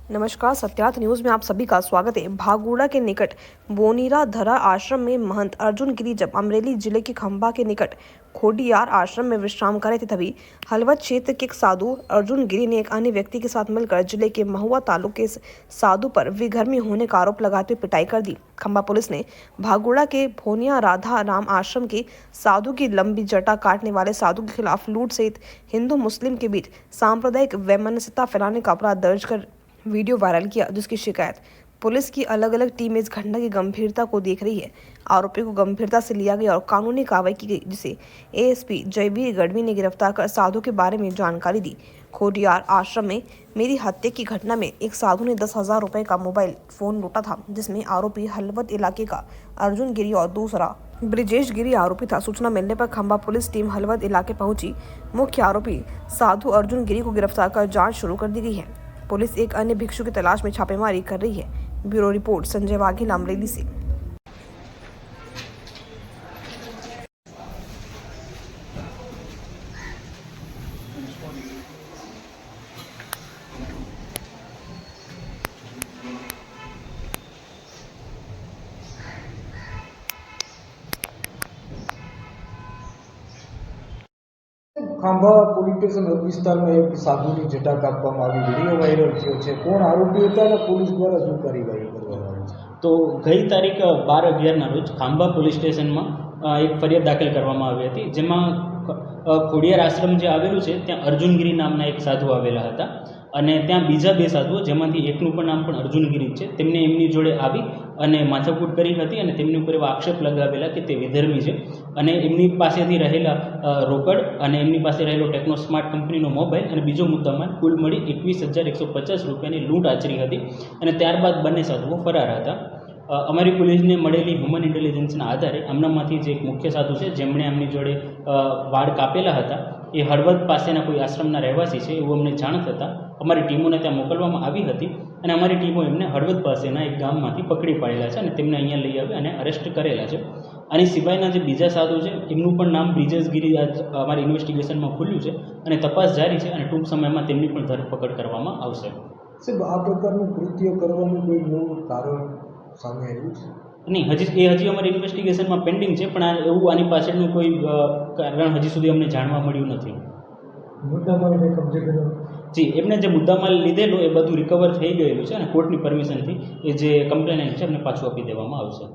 नमस्कार, सत्यार्थ न्यूज में आप सभी का स्वागत है। भागोड़ा के निकट बोनीरा धरा आश्रम में महंत अर्जुन गिरी जब अमरेली जिले के खंबा के निकट खोडियार आश्रम में विश्राम कर रहे थे, तभी हलवद क्षेत्र के एक साधु अर्जुन गिरी ने एक अन्य व्यक्ति के साथ मिलकर जिले के महुआ तालुके के साधु पर विधर्मी होने का आरोप लगाते हुए पिटाई कर दी। खंबा पुलिस ने भागोड़ा के भोनिया राधा राम आश्रम के साधु की लंबी जटा काटने वाले साधु के खिलाफ लूट सहित हिंदू मुस्लिम के बीच सांप्रदायिक वैमनस्यता फैलाने का अपराध दर्ज कर वीडियो वायरल किया, जिसकी शिकायत पुलिस की अलग अलग टीम इस घटना की गंभीरता को देख रही है। आरोपी को गंभीरता से लिया गया और कानूनी कार्रवाई की गई, जिसे एएसपी जयवीर गढ़वी ने गिरफ्तार कर साधु के बारे में जानकारी दी। खोडियार आश्रम में मेरी हत्या की घटना में एक साधु ने 10,000 रुपए का मोबाइल फोन लूटा था, जिसमें आरोपी हलवद इलाके का अर्जुन गिरी और दूसरा ब्रिजेश गिरी आरोपी था। सूचना मिलने पर खंबा पुलिस टीम हलवद इलाके पहुंची। मुख्य आरोपी साधु अर्जुन गिरी को गिरफ्तार कर जांच शुरू कर दी गई है। पुलिस एक अन्य भिक्षु की तलाश में छापेमारी कर रही है। ब्यूरो रिपोर्ट संजय वाघेला, अमरेली से। ખાંભા પોલીસ સ્ટેશન વિસ્તારમાં એક સાધુની જટા કાપવામાં આવી વિડીયો વાયરલ થયો છે. કોણ આરોપી હતા અને પોલીસ દ્વારા શું કાર્યવાહી કરવામાં આવી છે? તો ગઈ તારીખ 12/11ના રોજ ખાંભા પોલીસ સ્ટેશનમાં એક ફરિયાદ દાખલ કરવામાં આવી હતી, જેમાં ખોડિયાર આશ્રમ જે આવેલું છે ત્યાં અર્જુનગીરી નામના એક સાધુ આવેલા હતા અને ત્યાં બીજા બે સાધુઓ, જેમાંથી એકનું પણ નામ પણ અર્જુનગીરી છે, તેમને એમની જોડે આવી અને માથાકૂટ કરી હતી અને તેમની ઉપર એવા આક્ષેપ લગાવેલા કે તે વિધર્મી છે અને એમની પાસેથી રહેલા રોકડ અને એમની પાસે રહેલો ટેકનો સ્માર્ટ કંપનીનો મોબાઈલ અને બીજો મુદ્દામાલ કુલ મળી 21,150 રૂપિયાની લૂંટ આચરી હતી અને ત્યારબાદ બંને સાધુઓ ફરાર હતા. અમારી પોલીસને મળેલી હ્યુમન ઇન્ટેલિજન્સના આધારે આમનામાંથી જે એક મુખ્ય સાધુ છે, જેમણે એમની જોડે વાળ કાપેલા હતા, એ હળવદ પાસેના કોઈ આશ્રમના રહેવાસી છે એવું અમને જાણ થતાં અમારી ટીમોને ત્યાં મોકલવામાં આવી હતી અને અમારી ટીમો એમને હળવદ પાસેના એક ગામમાંથી પકડી પાડેલા છે અને તેમને અહીંયા લઈ આવી અને અરેસ્ટ કરેલા છે. આની સિવાયના જે બીજા સાધુ છે એમનું પણ નામ બ્રિજેશ ગિરી અમારી ઇન્વેસ્ટિગેશનમાં ખુલ્યું છે અને તપાસ જારી છે અને ટૂંક સમયમાં તેમની પણ ધરપકડ કરવામાં આવશે. સાહેબ, આ પ્રકારનું કૃત્ય કરવાનું કોઈ મૂળ કારણ સામે આવ્યું છે? નહીં, હજી અમારી ઇન્વેસ્ટિગેશનમાં પેન્ડિંગ છે, પણ આની પાછળનું કોઈ કારણ હજી સુધી અમને જાણવા મળ્યું નથી. મુદ્દામાલને કબજે કર્યો? જી, એમને જે મુદ્દામાલ લીધેલો એ બધું રિકવર થઈ ગયેલું છે અને કોર્ટની પરમિશનથી એ જે કમ્પ્લેનન્ટ છે એમને પાછું આપી દેવામાં આવશે.